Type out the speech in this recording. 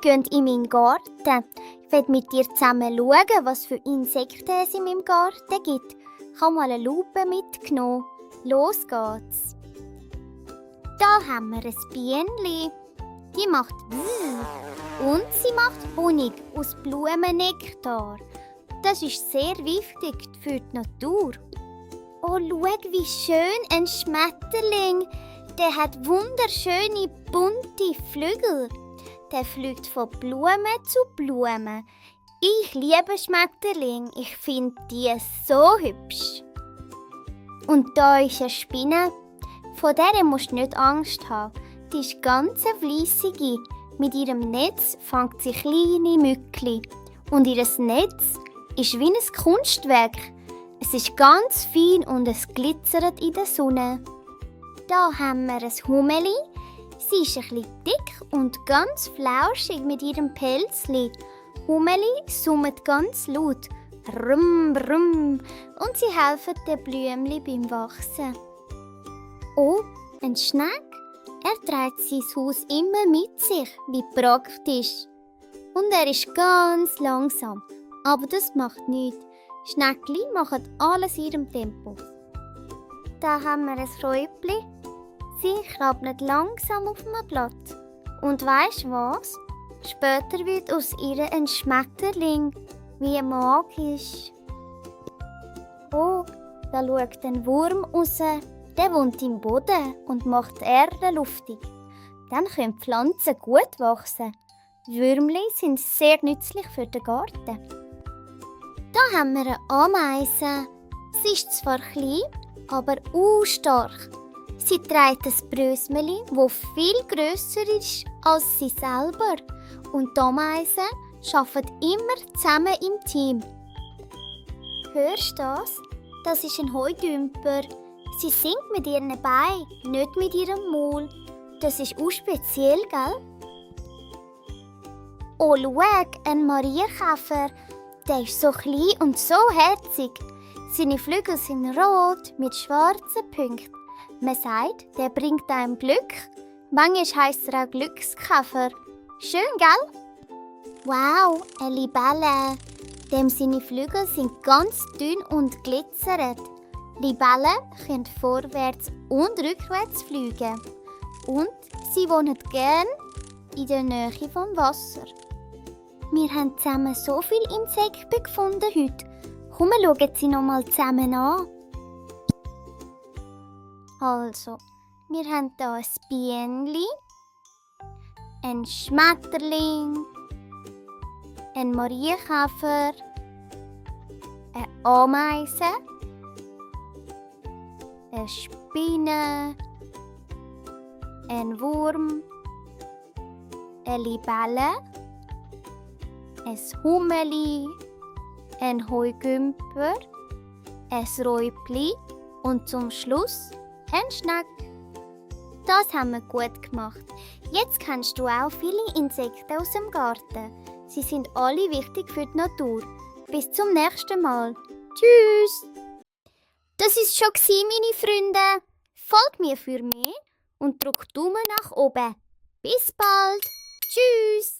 gehen in meinen Garten. Ich will mit dir zusammen schauen, was für Insekten es in meinem Garten gibt. Ich habe mal eine Lupe mitgenommen. Los geht's. Da haben wir ein Bienenli. Die macht und sie macht Honig aus Blumennektar. Das ist sehr wichtig für die Natur. Oh, schau, wie schön ein Schmetterling. Der hat wunderschöne, bunte Flügel. Der fliegt von Blume zu Blume. Ich liebe Schmetterlinge. Ich finde die so hübsch. Und da ist eine Spinne. Von der musst du nicht Angst haben. Die ist ganz fleissige. Mit ihrem Netz fängt sie kleine Mückli. Und ihr Netz ist wie ein Kunstwerk. Es ist ganz fein und es glitzert in der Sonne. Da haben wir ein Hummeli. Sie ist ein bisschen dick und ganz flauschig mit ihrem Pelzli. Hummeli summt ganz laut. Brumm, brumm. Und sie helfen den Blümchen beim Wachsen. Oh, ein Schneck. Er trägt sein Haus immer mit sich, wie praktisch. Und er ist ganz langsam. Aber das macht nichts. Schneckli machen alles in ihrem Tempo. Da haben wir ein Räubli. Sie krabbelt langsam auf einem Blatt. Und weisst was? Später wird aus ihr ein Schmetterling, wie magisch. Oh, da schaut ein Wurm raus. Der wohnt im Boden und macht die Erde luftig. Dann können die Pflanzen gut wachsen. Die Würmli sind sehr nützlich für den Garten. Da haben wir eine Ameise. Sie ist zwar klein, aber stark. Sie trägt ein Brösmeli, das viel grösser ist als sie selber. Und die Ameisen arbeiten immer zusammen im Team. Hörst du das? Das ist ein Heudümper. Sie singt mit ihren Beinen, nicht mit ihrem Maul. Das ist auch speziell, gell? Oh, schau, ein Marienkäfer. Der ist so klein und so herzig. Seine Flügel sind rot mit schwarzen Punkten. Man sagt, der bringt einem Glück. Manchmal heisst er auch Glückskäfer. Schön, gell? Wow, eine Libelle. Dem seine Flügel sind ganz dünn und glitzern. Libellen können vorwärts und rückwärts fliegen. Und sie wohnen gern in der Nähe vom Wasser. Wir haben zusammen so viele Insekten gefunden heute. Komm, wir schauen sie noch mal zusammen an. Also, wir haben hier ein Bienenli, ein Schmetterling, ein Marienkäfer, eine Ameise, eine Spinne, ein Wurm, eine Libelle, ein Hummeli, ein Heugümper, ein Räubli und zum Schluss ein Schneck. Das haben wir gut gemacht. Jetzt kennst du auch viele Insekten aus dem Garten. Sie sind alle wichtig für die Natur. Bis zum nächsten Mal. Tschüss! Das ist schon meine Freunde. Folgt mir für mehr und drück Daumen nach oben. Bis bald. Tschüss!